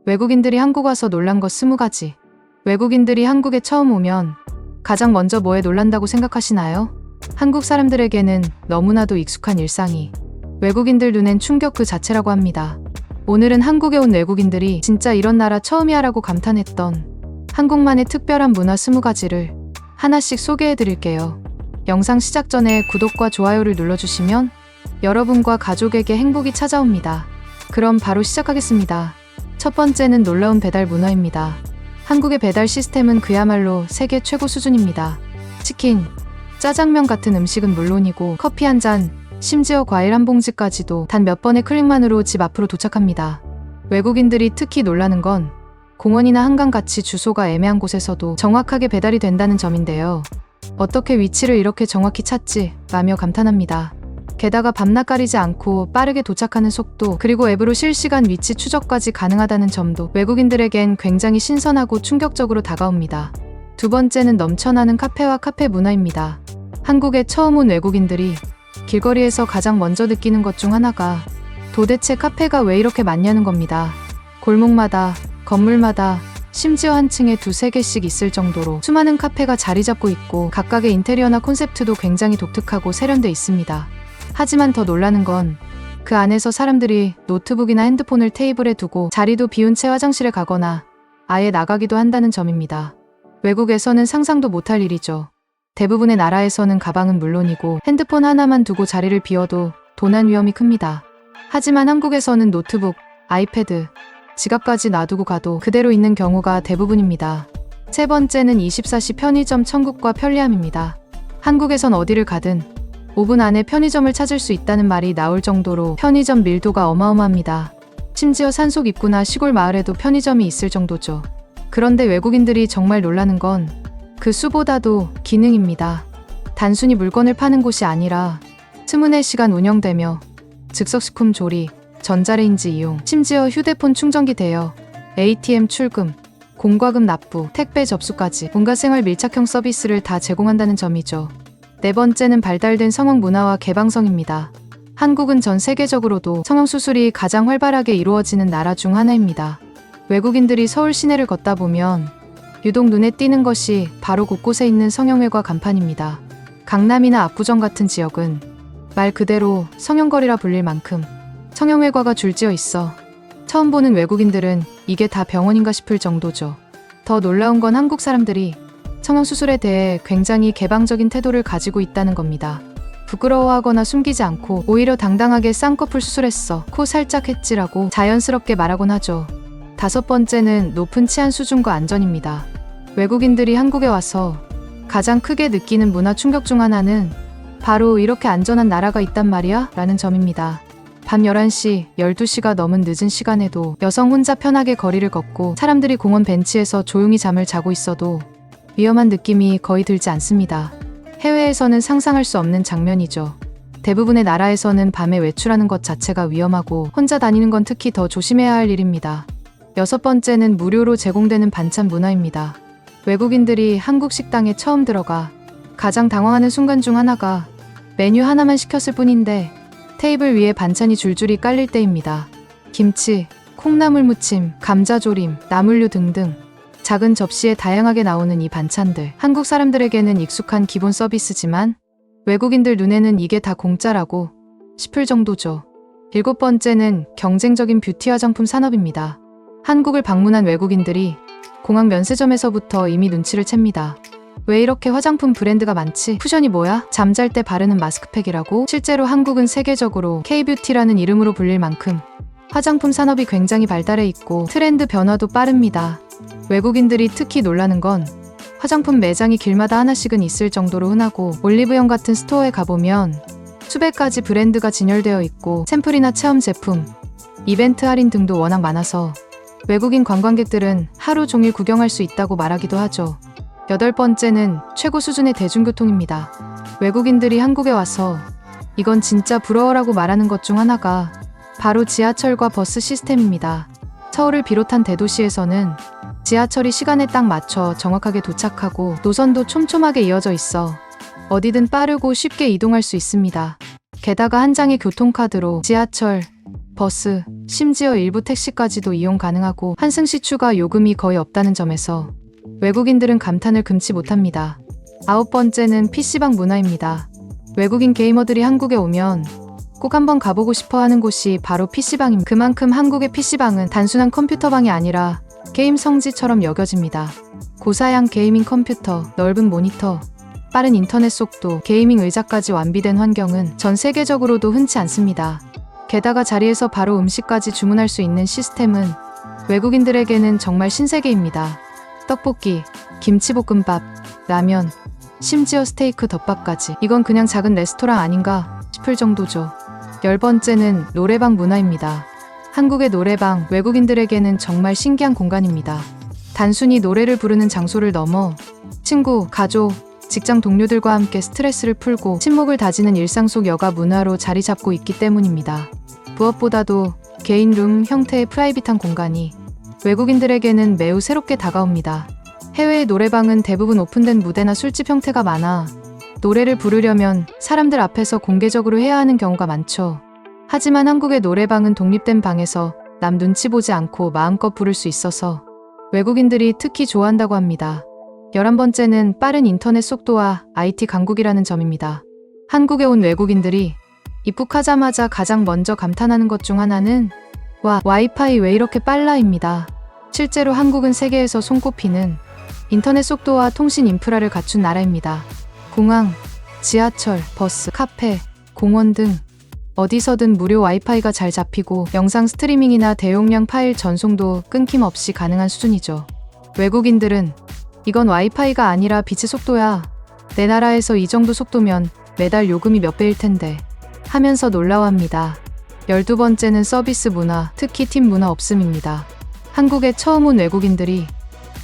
외국인들이 한국 와서 놀란 것 20가지. 외국인들이 한국에 처음 오면 가장 먼저 뭐에 놀란다고 생각하시나요? 한국 사람들에게는 너무나도 익숙한 일상이 외국인들 눈엔 충격 그 자체라고 합니다. 오늘은 한국에 온 외국인들이 진짜 이런 나라 처음이야 라고 감탄했던 한국만의 특별한 문화 20가지를 하나씩 소개해 드릴게요. 영상 시작 전에 구독과 좋아요를 눌러주시면 여러분과 가족에게 행복이 찾아옵니다. 그럼 바로 시작하겠습니다. 첫 번째는 놀라운 배달 문화입니다. 한국의 배달 시스템은 그야말로 세계 최고 수준입니다. 치킨, 짜장면 같은 음식은 물론이고 커피 한 잔, 심지어 과일 한 봉지까지도 단 몇 번의 클릭만으로 집 앞으로 도착합니다. 외국인들이 특히 놀라는 건 공원이나 한강같이 주소가 애매한 곳에서도 정확하게 배달이 된다는 점인데요. 어떻게 위치를 이렇게 정확히 찾지? 라며 감탄합니다. 게다가 밤낮 가리지 않고 빠르게 도착하는 속도, 그리고 앱으로 실시간 위치 추적까지 가능하다는 점도 외국인들에겐 굉장히 신선하고 충격적으로 다가옵니다. 두 번째는 넘쳐나는 카페와 카페 문화입니다. 한국에 처음 온 외국인들이 길거리에서 가장 먼저 느끼는 것 중 하나가 도대체 카페가 왜 이렇게 많냐는 겁니다. 골목마다, 건물마다, 심지어 한 층에 2-3개씩 있을 정도로 수많은 카페가 자리 잡고 있고 각각의 인테리어나 콘셉트도 굉장히 독특하고 세련돼 있습니다. 하지만 더 놀라는 건 그 안에서 사람들이 노트북이나 핸드폰을 테이블에 두고 자리도 비운 채 화장실에 가거나 아예 나가기도 한다는 점입니다. 외국에서는 상상도 못할 일이죠. 대부분의 나라에서는 가방은 물론이고 핸드폰 하나만 두고 자리를 비워도 도난 위험이 큽니다. 하지만 한국에서는 노트북, 아이패드, 지갑까지 놔두고 가도 그대로 있는 경우가 대부분입니다. 세 번째는 24시 편의점 천국과 편리함입니다. 한국에선 어디를 가든 5분 안에 편의점을 찾을 수 있다는 말이 나올 정도로 편의점 밀도가 어마어마합니다. 심지어 산속 입구나 시골 마을에도 편의점이 있을 정도죠. 그런데 외국인들이 정말 놀라는 건 그 수보다도 기능입니다. 단순히 물건을 파는 곳이 아니라 24시간 운영되며 즉석식품 조리, 전자레인지 이용, 심지어 휴대폰 충전기 대여, ATM 출금, 공과금 납부, 택배 접수까지 온갖 생활 밀착형 서비스를 다 제공한다는 점이죠. 네 번째는 발달된 성형 문화와 개방성입니다. 한국은 전 세계적으로도 성형수술이 가장 활발하게 이루어지는 나라 중 하나입니다. 외국인들이 서울 시내를 걷다 보면 유독 눈에 띄는 것이 바로 곳곳에 있는 성형외과 간판입니다. 강남이나 압구정 같은 지역은 말 그대로 성형거리라 불릴 만큼 성형외과가 줄지어 있어 처음 보는 외국인들은 이게 다 병원인가 싶을 정도죠. 더 놀라운 건 한국 사람들이 성형수술에 대해 굉장히 개방적인 태도를 가지고 있다는 겁니다. 부끄러워하거나 숨기지 않고 오히려 당당하게 쌍꺼풀 수술했어, 코 살짝 했지라고 자연스럽게 말하곤 하죠. 다섯 번째는 높은 치안 수준과 안전입니다. 외국인들이 한국에 와서 가장 크게 느끼는 문화 충격 중 하나는 바로 이렇게 안전한 나라가 있단 말이야? 라는 점입니다. 밤 11시, 12시가 넘은 늦은 시간에도 여성 혼자 편하게 거리를 걷고 사람들이 공원 벤치에서 조용히 잠을 자고 있어도 위험한 느낌이 거의 들지 않습니다. 해외에서는 상상할 수 없는 장면이죠. 대부분의 나라에서는 밤에 외출하는 것 자체가 위험하고 혼자 다니는 건 특히 더 조심해야 할 일입니다. 여섯 번째는 무료로 제공되는 반찬 문화입니다. 외국인들이 한국 식당에 처음 들어가 가장 당황하는 순간 중 하나가 메뉴 하나만 시켰을 뿐인데 테이블 위에 반찬이 줄줄이 깔릴 때입니다. 김치, 콩나물 무침, 감자조림, 나물류 등등 작은 접시에 다양하게 나오는 이 반찬들. 한국 사람들에게는 익숙한 기본 서비스지만 외국인들 눈에는 이게 다 공짜라고 싶을 정도죠. 일곱 번째는 경쟁적인 뷰티 화장품 산업입니다. 한국을 방문한 외국인들이 공항 면세점에서부터 이미 눈치를 챕니다. 왜 이렇게 화장품 브랜드가 많지? 쿠션이 뭐야? 잠잘 때 바르는 마스크팩이라고? 실제로 한국은 세계적으로 K-뷰티라는 이름으로 불릴 만큼 화장품 산업이 굉장히 발달해 있고 트렌드 변화도 빠릅니다. 외국인들이 특히 놀라는 건 화장품 매장이 길마다 하나씩은 있을 정도로 흔하고 올리브영 같은 스토어에 가보면 수백 가지 브랜드가 진열되어 있고 샘플이나 체험 제품, 이벤트 할인 등도 워낙 많아서 외국인 관광객들은 하루 종일 구경할 수 있다고 말하기도 하죠. 여덟 번째는 최고 수준의 대중교통입니다. 외국인들이 한국에 와서 이건 진짜 부러워라고 말하는 것 중 하나가 바로 지하철과 버스 시스템입니다. 서울을 비롯한 대도시에서는 지하철이 시간에 딱 맞춰 정확하게 도착하고 노선도 촘촘하게 이어져 있어 어디든 빠르고 쉽게 이동할 수 있습니다. 게다가 한 장의 교통카드로 지하철, 버스, 심지어 일부 택시까지도 이용 가능하고 환승시 추가 요금이 거의 없다는 점에서 외국인들은 감탄을 금치 못합니다. 9번째는 PC방 문화입니다. 외국인 게이머들이 한국에 오면 꼭 한번 가보고 싶어 하는 곳이 바로 PC방입니다. 그만큼 한국의 PC방은 단순한 컴퓨터방이 아니라 게임 성지처럼 여겨집니다. 고사양 게이밍 컴퓨터, 넓은 모니터, 빠른 인터넷 속도, 게이밍 의자까지 완비된 환경은 전 세계적으로도 흔치 않습니다. 게다가 자리에서 바로 음식까지 주문할 수 있는 시스템은 외국인들에게는 정말 신세계입니다. 떡볶이, 김치볶음밥, 라면, 심지어 스테이크 덮밥까지. 이건 그냥 작은 레스토랑 아닌가 싶을 정도죠. 10번째는 노래방 문화입니다. 한국의 노래방, 외국인들에게는 정말 신기한 공간입니다. 단순히 노래를 부르는 장소를 넘어 친구, 가족, 직장 동료들과 함께 스트레스를 풀고 친목을 다지는 일상 속 여가 문화로 자리 잡고 있기 때문입니다. 무엇보다도 개인룸 형태의 프라이빗한 공간이 외국인들에게는 매우 새롭게 다가옵니다. 해외의 노래방은 대부분 오픈된 무대나 술집 형태가 많아 노래를 부르려면 사람들 앞에서 공개적으로 해야 하는 경우가 많죠. 하지만 한국의 노래방은 독립된 방에서 남 눈치 보지 않고 마음껏 부를 수 있어서 외국인들이 특히 좋아한다고 합니다. 11번째는 빠른 인터넷 속도와 IT 강국이라는 점입니다. 한국에 온 외국인들이 입국하자마자 가장 먼저 감탄하는 것 중 하나는 와, 와이파이 왜 이렇게 빨라입니다. 실제로 한국은 세계에서 손꼽히는 인터넷 속도와 통신 인프라를 갖춘 나라입니다. 공항, 지하철, 버스, 카페, 공원 등 어디서든 무료 와이파이가 잘 잡히고 영상 스트리밍이나 대용량 파일 전송도 끊김없이 가능한 수준이죠. 외국인들은 이건 와이파이가 아니라 빛의 속도야. 내 나라에서 이 정도 속도면 매달 요금이 몇 배일 텐데 하면서 놀라워합니다. 12번째는 서비스 문화, 특히 팁 문화 없음입니다. 한국에 처음 온 외국인들이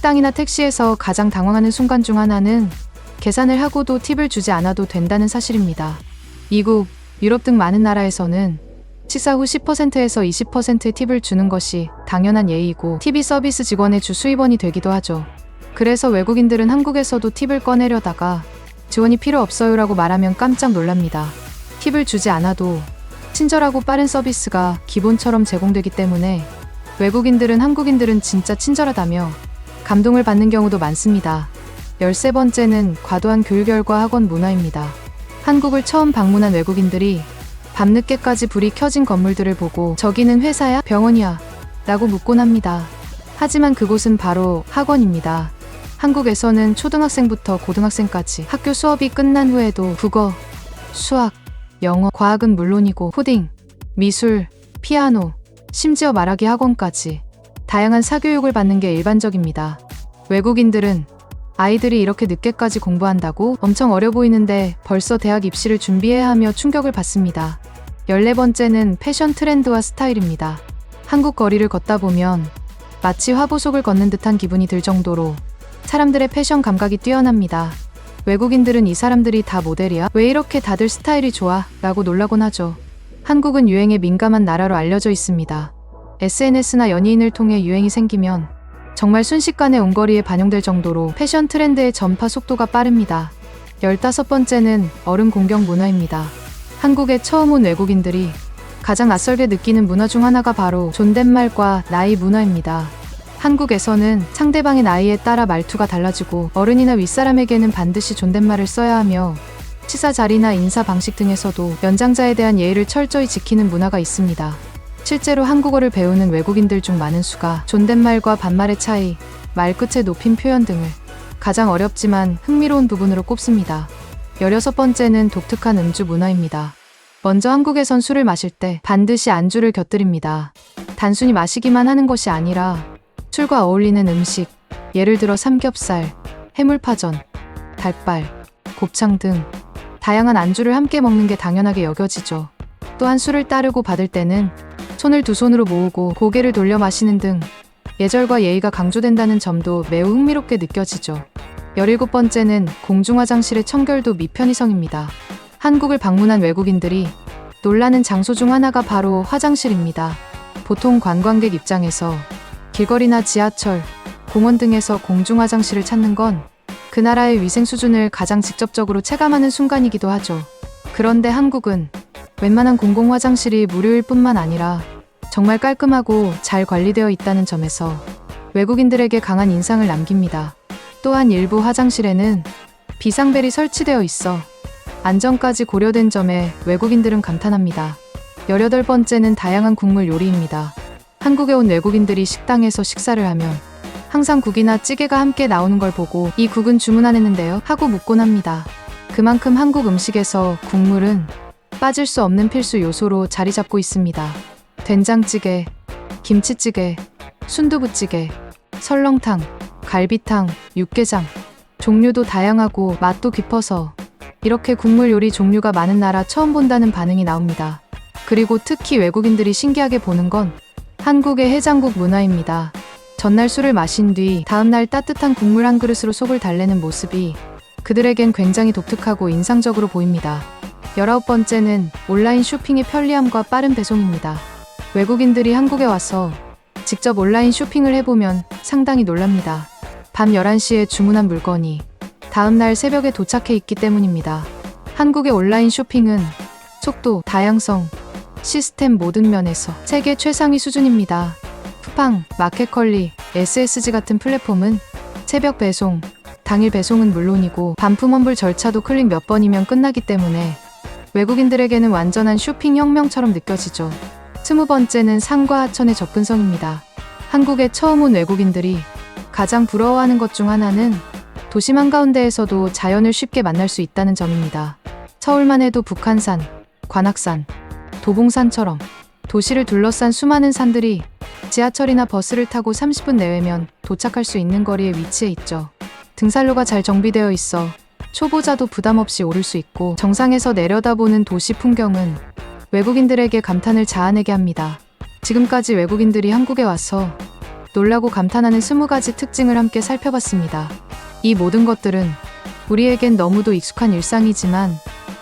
식당이나 택시에서 가장 당황하는 순간 중 하나는 계산을 하고도 팁을 주지 않아도 된다는 사실입니다. 미국, 유럽 등 많은 나라에서는 식사 후 10%에서 20%의 팁을 주는 것이 당연한 예의이고 팁이 서비스 직원의 주 수입원이 되기도 하죠. 그래서 외국인들은 한국에서도 팁을 꺼내려다가 지원이 필요 없어요라고 말하면 깜짝 놀랍니다. 팁을 주지 않아도 친절하고 빠른 서비스가 기본처럼 제공되기 때문에 외국인들은 한국인들은 진짜 친절하다며 감동을 받는 경우도 많습니다. 13번째는 과도한 교육열과 학원 문화입니다. 한국을 처음 방문한 외국인들이 밤늦게까지 불이 켜진 건물들을 보고 저기는 회사야? 병원이야? 라고 묻곤 합니다. 하지만 그곳은 바로 학원입니다. 한국에서는 초등학생부터 고등학생까지 학교 수업이 끝난 후에도 국어, 수학, 영어, 과학은 물론이고 코딩, 미술, 피아노, 심지어 말하기 학원까지 다양한 사교육을 받는 게 일반적입니다. 외국인들은 아이들이 이렇게 늦게까지 공부한다고? 엄청 어려 보이는데 벌써 대학 입시를 준비해야 하며 충격을 받습니다. 14번째는 패션 트렌드와 스타일입니다. 한국 거리를 걷다 보면 마치 화보속을 걷는 듯한 기분이 들 정도로 사람들의 패션 감각이 뛰어납니다. 외국인들은 이 사람들이 다 모델이야? 왜 이렇게 다들 스타일이 좋아? 라고 놀라곤 하죠. 한국은 유행에 민감한 나라로 알려져 있습니다. SNS나 연예인을 통해 유행이 생기면 정말 순식간에 온 거리에 반영될 정도로 패션 트렌드의 전파 속도가 빠릅니다. 15번째는 어른 공경 문화입니다. 한국에 처음 온 외국인들이 가장 낯설게 느끼는 문화 중 하나가 바로 존댓말과 나이 문화입니다. 한국에서는 상대방의 나이에 따라 말투가 달라지고 어른이나 윗사람에게는 반드시 존댓말을 써야 하며 식사 자리나 인사 방식 등에서도 연장자에 대한 예의를 철저히 지키는 문화가 있습니다. 실제로 한국어를 배우는 외국인들 중 많은 수가 존댓말과 반말의 차이, 말끝의 높임 표현 등을 가장 어렵지만 흥미로운 부분으로 꼽습니다. 16번째는 독특한 음주 문화입니다. 먼저 한국에선 술을 마실 때 반드시 안주를 곁들입니다. 단순히 마시기만 하는 것이 아니라 술과 어울리는 음식, 예를 들어 삼겹살, 해물파전, 닭발, 곱창 등 다양한 안주를 함께 먹는 게 당연하게 여겨지죠. 또한 술을 따르고 받을 때는 손을 두 손으로 모으고 고개를 돌려 마시는 등 예절과 예의가 강조된다는 점도 매우 흥미롭게 느껴지죠. 17번째는 공중화장실의 청결도 및 편의성입니다. 한국을 방문한 외국인들이 놀라는 장소 중 하나가 바로 화장실입니다. 보통 관광객 입장에서 길거리나 지하철, 공원 등에서 공중화장실을 찾는 건 그 나라의 위생 수준을 가장 직접적으로 체감하는 순간이기도 하죠. 그런데 한국은 웬만한 공공화장실이 무료일 뿐만 아니라 정말 깔끔하고 잘 관리되어 있다는 점에서 외국인들에게 강한 인상을 남깁니다. 또한 일부 화장실에는 비상벨이 설치되어 있어 안전까지 고려된 점에 외국인들은 감탄합니다. 18번째는 다양한 국물 요리입니다. 한국에 온 외국인들이 식당에서 식사를 하면 항상 국이나 찌개가 함께 나오는 걸 보고 이 국은 주문 안 했는데요? 하고 묻곤 합니다. 그만큼 한국 음식에서 국물은 빠질 수 없는 필수 요소로 자리 잡고 있습니다. 된장찌개, 김치찌개, 순두부찌개, 설렁탕, 갈비탕, 육개장, 종류도 다양하고 맛도 깊어서 이렇게 국물 요리 종류가 많은 나라 처음 본다는 반응이 나옵니다. 그리고 특히 외국인들이 신기하게 보는 건 한국의 해장국 문화입니다. 전날 술을 마신 뒤 다음날 따뜻한 국물 한 그릇으로 속을 달래는 모습이 그들에겐 굉장히 독특하고 인상적으로 보입니다. 19번째는 온라인 쇼핑의 편리함과 빠른 배송입니다. 외국인들이 한국에 와서 직접 온라인 쇼핑을 해보면 상당히 놀랍니다. 밤 11시에 주문한 물건이 다음날 새벽에 도착해 있기 때문입니다. 한국의 온라인 쇼핑은 속도, 다양성, 시스템 모든 면에서 세계 최상위 수준입니다. 쿠팡, 마켓컬리, SSG 같은 플랫폼은 새벽 배송, 당일 배송은 물론이고 반품 환불 절차도 클릭 몇 번이면 끝나기 때문에 외국인들에게는 완전한 쇼핑 혁명처럼 느껴지죠. 20번째는 산과 하천의 접근성입니다. 한국에 처음 온 외국인들이 가장 부러워하는 것 중 하나는 도심 한가운데에서도 자연을 쉽게 만날 수 있다는 점입니다. 서울만 해도 북한산, 관악산, 도봉산처럼 도시를 둘러싼 수많은 산들이 지하철이나 버스를 타고 30분 내외면 도착할 수 있는 거리에 위치해 있죠. 등산로가 잘 정비되어 있어 초보자도 부담 없이 오를 수 있고 정상에서 내려다보는 도시 풍경은 외국인들에게 감탄을 자아내게 합니다. 지금까지 외국인들이 한국에 와서 놀라고 감탄하는 20가지 특징을 함께 살펴봤습니다. 이 모든 것들은 우리에겐 너무도 익숙한 일상이지만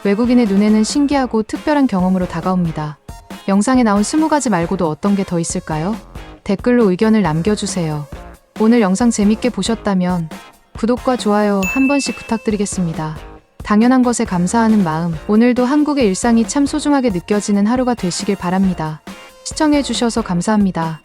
외국인의 눈에는 신기하고 특별한 경험으로 다가옵니다. 영상에 나온 20가지 말고도 어떤 게 더 있을까요? 댓글로 의견을 남겨주세요. 오늘 영상 재밌게 보셨다면 구독과 좋아요 한 번씩 부탁드리겠습니다. 당연한 것에 감사하는 마음, 오늘도 한국의 일상이 참 소중하게 느껴지는 하루가 되시길 바랍니다. 시청해주셔서 감사합니다.